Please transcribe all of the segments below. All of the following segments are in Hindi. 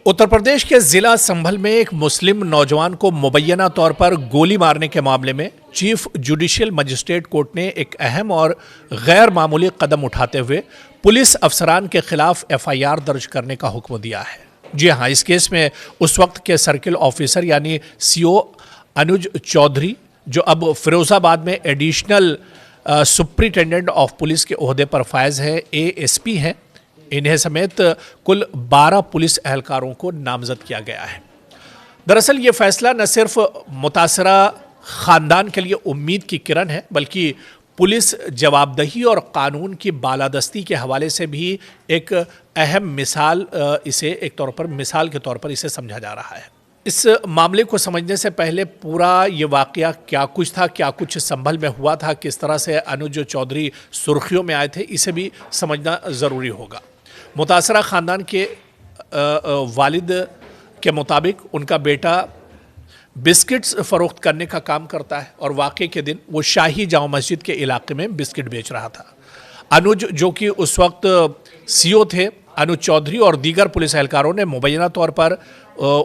उत्तर प्रदेश के जिला संभल में एक मुस्लिम नौजवान को मुबैना तौर पर गोली मारने के मामले में चीफ जुडिशियल मजिस्ट्रेट कोर्ट ने एक अहम और गैर मामूली कदम उठाते हुए पुलिस अफसरान के खिलाफ एफआईआर दर्ज करने का हुक्म दिया है। जी हाँ, इस केस में उस वक्त के सर्किल ऑफिसर यानी सीओ अनुज चौधरी, जो अब फिरोजाबाद में एडिशनल सुप्रिंटेंडेंट ऑफ पुलिस के ओहदे पर फायज है, एएसपी हैं, इन्हें समेत कुल 12 पुलिस एहलकारों को नामजद किया गया है। दरअसल ये फैसला न सिर्फ मुतासरा खानदान के लिए उम्मीद की किरण है, बल्कि पुलिस जवाबदेही और कानून की बालादस्ती के हवाले से भी एक अहम मिसाल, इसे एक तौर पर मिसाल के तौर पर इसे समझा जा रहा है। इस मामले को समझने से पहले पूरा ये वाकया क्या कुछ था, क्या कुछ संभल में हुआ था, किस तरह से अनुज चौधरी सुर्खियों में आए थे, इसे भी समझना ज़रूरी होगा। मुतासरा ख़ानदान के वालिद के मुताबिक उनका बेटा बिस्किट्स फ़रोख्त करने का काम करता है और वाक़े के दिन वो शाही जामा मस्जिद के इलाके में बिस्किट बेच रहा था। अनुज, जो कि उस वक्त सीओ थे, अनुज चौधरी और दीगर पुलिस एहलकारों ने मुबैना तौर पर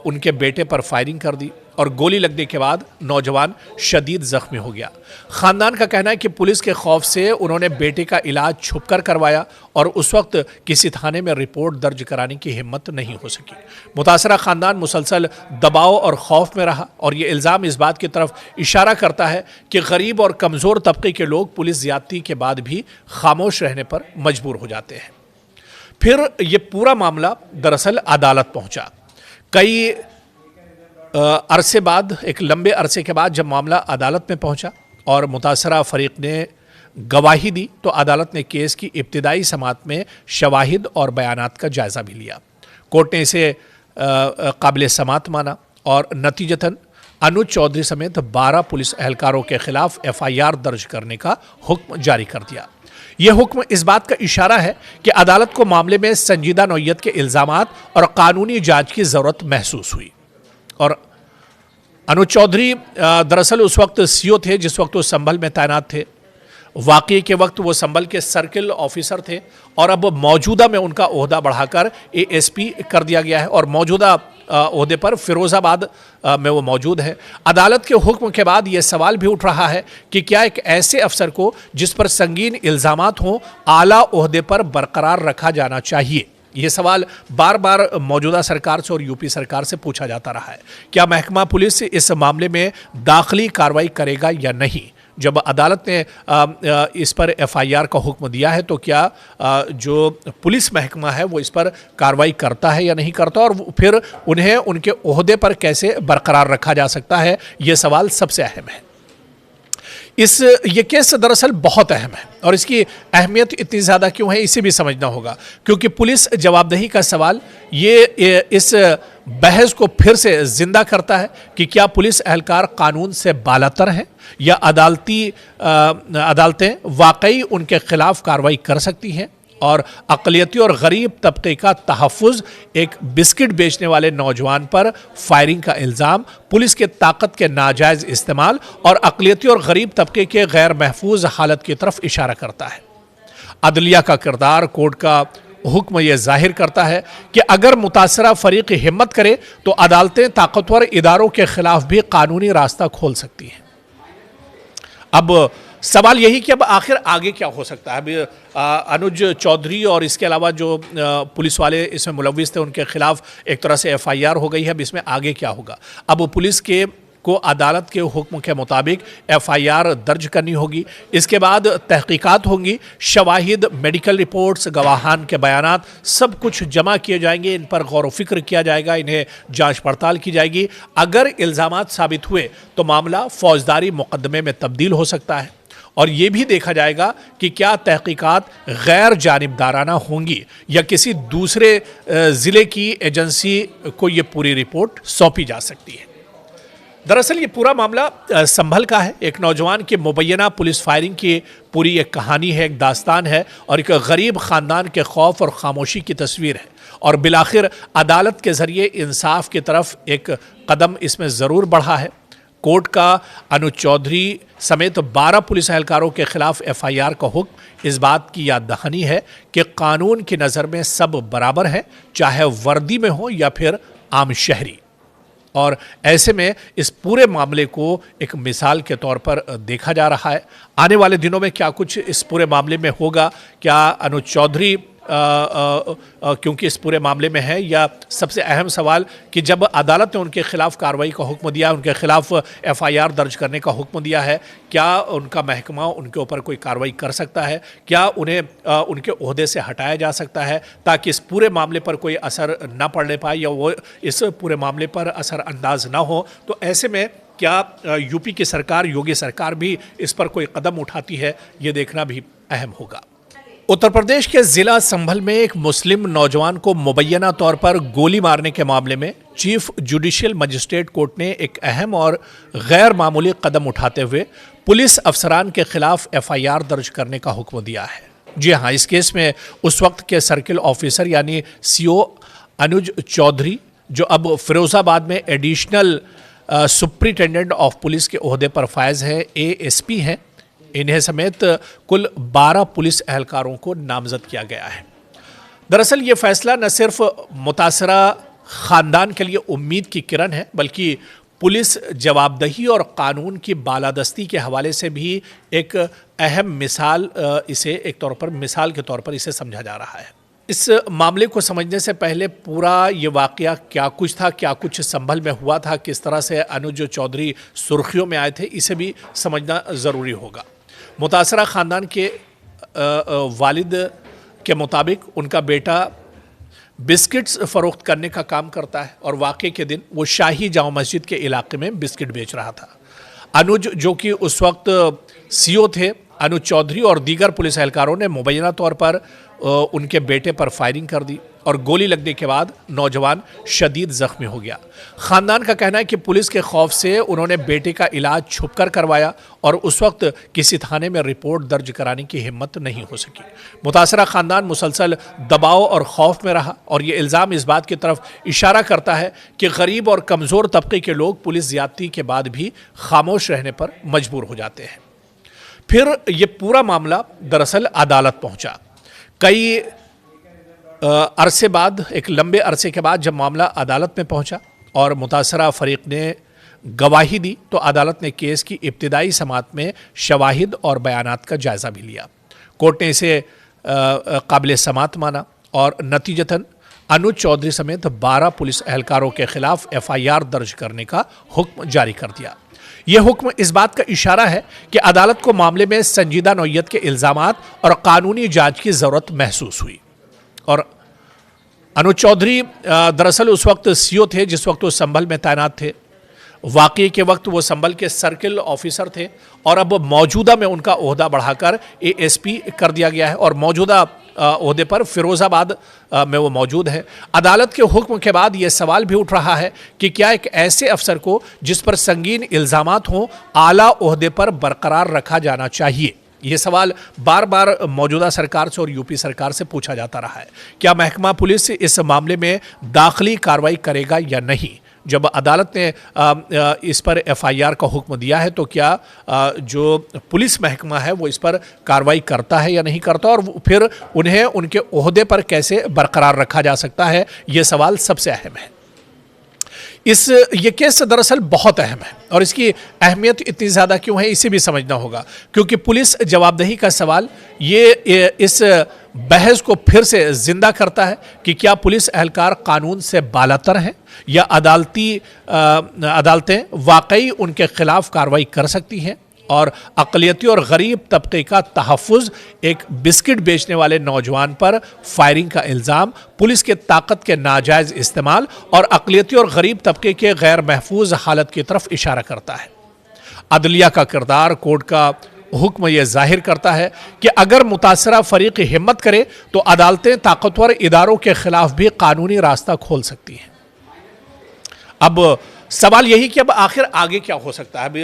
उनके बेटे पर फायरिंग कर दी और गोली लगने के बाद नौजवान शदीद ज़ख्मी हो गया। ख़ानदान का कहना है कि पुलिस के खौफ से उन्होंने बेटे का इलाज छुपकर करवाया और उस वक्त किसी थाने में रिपोर्ट दर्ज कराने की हिम्मत नहीं हो सकी। मुतासरा ख़ानदान मुसलसल दबाव और खौफ में रहा और ये इल्ज़ाम इस बात की तरफ इशारा करता है कि गरीब और कमज़ोर तबके के लोग पुलिस ज़्यादती के बाद भी खामोश रहने पर मजबूर हो जाते हैं। फिर ये पूरा मामला दरअसल अदालत पहुंचा। कई अरसे बाद, एक लंबे अरसे के बाद जब मामला अदालत में पहुंचा और मुतासरा फरीक ने गवाही दी, तो अदालत ने केस की इब्तिदाई समाअत में शवाहिद और बयानात का जायज़ा भी लिया। कोर्ट ने इसे काबिल समाअत माना और नतीजतन अनुज चौधरी समेत 12 पुलिस एहलकारों के खिलाफ एफआईआर दर्ज करने का हुक्म जारी कर दिया। यह हुक्म इस बात का इशारा है कि अदालत को मामले में संजीदा नौयत के इल्ज़ामात और कानूनी जांच की ज़रूरत महसूस हुई। और अनुज चौधरी दरअसल उस वक्त सीओ थे जिस वक्त वो संभल में तैनात थे। वाक़ये के वक्त वो संभल के सर्किल ऑफिसर थे और अब मौजूदा में उनका ओहदा बढ़ाकर एएसपी कर दिया गया है और मौजूदा ओहदे पर फिरोज़ाबाद में वो मौजूद है। अदालत के हुक्म के बाद ये सवाल भी उठ रहा है कि क्या एक ऐसे अफसर को जिस पर संगीन इल्ज़ामात हों आला ओहदे पर बरकरार रखा जाना चाहिए? ये सवाल बार बार मौजूदा सरकार से और यूपी सरकार से पूछा जाता रहा है। क्या महकमा पुलिस इस मामले में दाखिली कार्रवाई करेगा या नहीं? जब अदालत ने इस पर एफआईआर का हुक्म दिया है, तो क्या जो पुलिस महकमा है वो इस पर कार्रवाई करता है या नहीं करता, और फिर उन्हें उनके ओहदे पर कैसे बरकरार रखा जा सकता है, ये सवाल सबसे अहम है। ये केस दरअसल बहुत अहम है और इसकी अहमियत इतनी ज़्यादा क्यों है, इसे भी समझना होगा, क्योंकि पुलिस जवाबदेही का सवाल ये इस बहस को फिर से ज़िंदा करता है कि क्या पुलिस एहलकार कानून से बालातर हैं या अदालतें वाकई उनके खिलाफ कार्रवाई कर सकती हैं और अक़लियती और गरीब तबके का तहफ़्फ़ुज़ एक बिस्किट बेचने वाले नौजवान पर फायरिंग का इल्ज़ाम, पुलिस के ताकत के नाजायज़ इस्तेमाल और अक़लियती और गरीब तबके के गैर महफूज हालत की तरफ इशारा करता है। अदलिया का किरदार, कोर्ट का हुक्म यह जाहिर करता है कि अगर मुतासरा फरीक हिम्मत करे तो अदालतें ताकतवर इदारों के खिलाफ भी कानूनी रास्ता खोल सकती हैं। अब सवाल यही कि अब आखिर आगे क्या हो सकता है। अब अनुज चौधरी और इसके अलावा जो पुलिस वाले इसमें मुलव्विस थे उनके खिलाफ एक तरह से एफआईआर हो गई है। अब इसमें आगे क्या होगा? अब पुलिस को अदालत के हुक्म के मुताबिक एफआईआर दर्ज करनी होगी। इसके बाद तहकीकात होंगी, शवाहिद, मेडिकल रिपोर्ट्स, गवाहान के बयानात सब कुछ जमा किए जाएंगे, इन पर गौर व फिक्र किया जाएगा, इन्हें जांच पड़ताल की जाएगी। अगर इल्ज़ामात साबित हुए तो मामला फौजदारी मुकदमे में तब्दील हो सकता है और ये भी देखा जाएगा कि क्या तहकीकात गैर जानिबदाराना होंगी या किसी दूसरे ज़िले की एजेंसी को ये पूरी रिपोर्ट सौंपी जा सकती है। दरअसल ये पूरा मामला संभल का है। एक नौजवान के मुबैना पुलिस फायरिंग की पूरी एक कहानी है, एक दास्तान है और एक गरीब ख़ानदान के खौफ और खामोशी की तस्वीर है और बिलाखिर अदालत के ज़रिए इंसाफ की तरफ एक कदम इसमें ज़रूर बढ़ा है। कोर्ट का अनुज चौधरी समेत 12 पुलिस एहलकारों के खिलाफ एफआईआर का हुक्म इस बात की याद दहानी है कि कानून की नज़र में सब बराबर हैं, चाहे वर्दी में हो या फिर आम शहरी। और ऐसे में इस पूरे मामले को एक मिसाल के तौर पर देखा जा रहा है। आने वाले दिनों में क्या कुछ इस पूरे मामले में होगा, क्या अनुज चौधरी क्योंकि इस पूरे मामले में है, या सबसे अहम सवाल कि जब अदालत ने उनके खिलाफ कार्रवाई का हुक्म दिया, उनके खिलाफ एफआईआर दर्ज करने का हुक्म दिया है, क्या उनका महकमा उनके ऊपर कोई कार्रवाई कर सकता है, क्या उन्हें उनके ओहदे से हटाया जा सकता है ताकि इस पूरे मामले पर कोई असर ना पड़ने पाए या वो इस पूरे मामले पर असरअंदाज ना हो। तो ऐसे में क्या यूपी की सरकार, योगी सरकार भी इस पर कोई कदम उठाती है, ये देखना भी अहम होगा। उत्तर प्रदेश के जिला संभल में एक मुस्लिम नौजवान को मुबैना तौर पर गोली मारने के मामले में चीफ जुडिशियल मजिस्ट्रेट कोर्ट ने एक अहम और गैर मामूली कदम उठाते हुए पुलिस अफसरान के खिलाफ एफआईआर दर्ज करने का हुक्म दिया है। जी हाँ, इस केस में उस वक्त के सर्किल ऑफिसर यानी सीओ अनुज चौधरी, जो अब फिरोजाबाद में एडिशनल सुप्रिंटेंडेंट ऑफ पुलिस के ओहदे पर फायज है, एएसपी हैं, इन्हें समेत कुल 12 पुलिस एहलकारों को नामजद किया गया है। दरअसल ये फैसला न सिर्फ मुतासरा खानदान के लिए उम्मीद की किरण है, बल्कि पुलिस जवाबदेही और कानून की बालादस्ती के हवाले से भी एक अहम मिसाल, इसे एक तौर पर मिसाल के तौर पर इसे समझा जा रहा है। इस मामले को समझने से पहले पूरा ये वाकया क्या कुछ था, क्या कुछ संभल में हुआ था, किस तरह से अनुज चौधरी सुर्खियों में आए थे, इसे भी समझना ज़रूरी होगा। मुतासरा ख़ानदान के वालिद के मुताबिक उनका बेटा बिस्किट्स फ़रोख्त करने का काम करता है और वाक़े के दिन वो शाही जामा मस्जिद के इलाके में बिस्किट बेच रहा था। अनुज, जो कि उस वक्त सीओ थे, अनुज चौधरी और दीगर पुलिस एहलकारों ने मुबैना तौर पर उनके बेटे पर फायरिंग कर दी और गोली लगने के बाद नौजवान शदीद जख्मी हो गया। ख़ानदान का कहना है कि पुलिस के खौफ से उन्होंने बेटे का इलाज छुपकर करवाया और उस वक्त किसी थाने में रिपोर्ट दर्ज कराने की हिम्मत नहीं हो सकी। मुतासरा ख़ानदान मुसलसल दबाव और खौफ में रहा और ये इल्ज़ाम इस बात की तरफ इशारा करता है कि गरीब और कमज़ोर तबके के लोग पुलिस ज़्यादती के बाद भी खामोश रहने पर मजबूर हो जाते हैं। फिर ये पूरा मामला दरअसल अदालत पहुंचा। कई अरसे बाद, एक लंबे अरसे के बाद जब मामला अदालत में पहुंचा और मुतासरा फरीक ने गवाही दी, तो अदालत ने केस की इब्तिदाई समाअत में शवाहिद और बयानात का जायज़ा भी लिया। कोर्ट ने इसे काबिल समाअत माना और नतीजतन अनुज चौधरी समेत 12 पुलिस एहलकारों के खिलाफ एफआईआर दर्ज करने का हुक्म जारी कर दिया। यह हुक्म इस बात का इशारा है कि अदालत को मामले में संजीदा नौइयत के इल्ज़ामात और कानूनी जांच की ज़रूरत महसूस हुई। और अनुज चौधरी दरअसल उस वक्त सीओ थे जिस वक्त वो संभल में तैनात थे। वाक़ये के वक्त वो संभल के सर्किल ऑफिसर थे और अब मौजूदा में उनका ओहदा बढ़ाकर एएसपी कर दिया गया है और मौजूदा ओहदे पर फिरोज़ाबाद में वो मौजूद है। अदालत के हुक्म के बाद ये सवाल भी उठ रहा है कि क्या एक ऐसे अफसर को जिस पर संगीन इल्ज़ामात हों आला ओहदे पर बरकरार रखा जाना चाहिए? ये सवाल बार बार मौजूदा सरकार से और यूपी सरकार से पूछा जाता रहा है। क्या महकमा पुलिस इस मामले में दाखिली कार्रवाई करेगा या नहीं? जब अदालत ने इस पर एफआईआर का हुक्म दिया है तो क्या जो पुलिस महकमा है वो इस पर कार्रवाई करता है या नहीं करता, और फिर उन्हें उनके ओहदे पर कैसे बरकरार रखा जा सकता है, ये सवाल सबसे अहम है। ये केस दरअसल बहुत अहम है और इसकी अहमियत इतनी ज़्यादा क्यों है इसे भी समझना होगा, क्योंकि पुलिस जवाबदेही का सवाल ये इस बहस को फिर से जिंदा करता है कि क्या पुलिस एहलकार कानून से बालातर हैं या अदालतें वाकई उनके खिलाफ कार्रवाई कर सकती हैं और अक़लियती और गरीब तबके का तहफ़्फ़ुज़ एक बिस्किट बेचने वाले नौजवान पर फायरिंग का इल्ज़ाम, पुलिस के ताकत के नाजायज़ इस्तेमाल और अक़लियती और गरीब तबके के गैर महफूज हालत की तरफ इशारा करता है। अदलिया का किरदार, कोर्ट का हुक्म यह जाहिर करता है कि अगर मुतासरा फरीक हिम्मत करे तो अदालतें ताकतवर इदारों के खिलाफ भी कानूनी रास्ता खोल सकती हैं। अब सवाल यही कि अब आखिर आगे क्या हो सकता है। अभी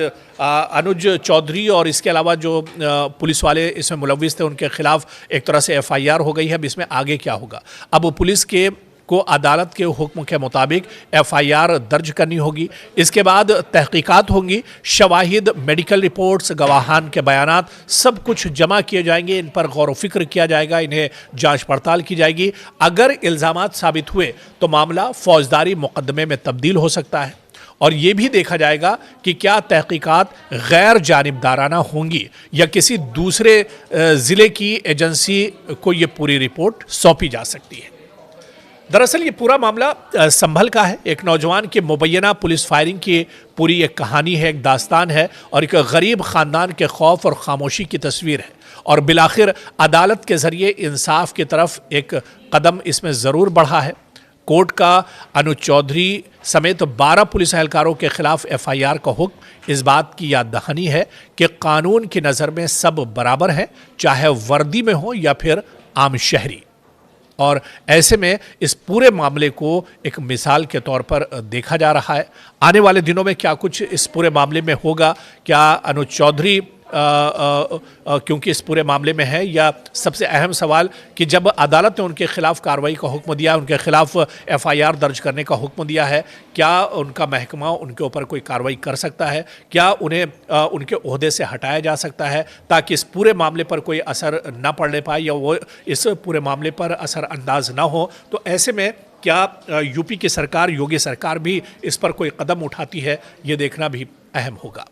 अनुज चौधरी और इसके अलावा जो पुलिस वाले इसमें मुलव्विस थे उनके खिलाफ एक तरह से एफआईआर हो गई है। अब इसमें आगे क्या होगा? अब पुलिस के को अदालत के हुक्म के मुताबिक एफआईआर दर्ज करनी होगी। इसके बाद तहकीकात होंगी, शवाहिद, मेडिकल रिपोर्ट्स, गवाहान के बयानात सब कुछ जमा किए जाएंगे, इन पर गौर व फिक्र किया जाएगा, इन्हें जांच पड़ताल की जाएगी। अगर इल्ज़ामात साबित हुए तो मामला फौजदारी मुकदमे में तब्दील हो सकता है और ये भी देखा जाएगा कि क्या तहकीकात गैर जानिबदाराना होंगी या किसी दूसरे ज़िले की एजेंसी को ये पूरी रिपोर्ट सौंपी जा सकती है। दरअसल ये पूरा मामला संभल का है। एक नौजवान के मुबैना पुलिस फायरिंग की पूरी एक कहानी है, एक दास्तान है और एक गरीब ख़ानदान के खौफ और खामोशी की तस्वीर है और बिलाखिर अदालत के ज़रिए इंसाफ की तरफ एक कदम इसमें ज़रूर बढ़ा है। कोर्ट का अनुज चौधरी समेत 12 पुलिस एहलकारों के खिलाफ एफआईआर का हुक्म इस बात की याद दहानी है कि कानून की नज़र में सब बराबर हैं, चाहे वर्दी में हो या फिर आम शहरी। और ऐसे में इस पूरे मामले को एक मिसाल के तौर पर देखा जा रहा है। आने वाले दिनों में क्या कुछ इस पूरे मामले में होगा, क्या अनुज चौधरी क्योंकि इस पूरे मामले में है, या सबसे अहम सवाल कि जब अदालत ने उनके खिलाफ कार्रवाई का हुक्म दिया, उनके खिलाफ एफआईआर दर्ज करने का हुक्म दिया है, क्या उनका महकमा उनके ऊपर कोई कार्रवाई कर सकता है, क्या उन्हें उनके ओहदे से हटाया जा सकता है ताकि इस पूरे मामले पर कोई असर ना पड़ने पाए या वो इस पूरे मामले पर असर अंदाज ना हो। तो ऐसे में क्या यूपी की सरकार, योगी सरकार भी इस पर कोई कदम उठाती है, ये देखना भी अहम होगा।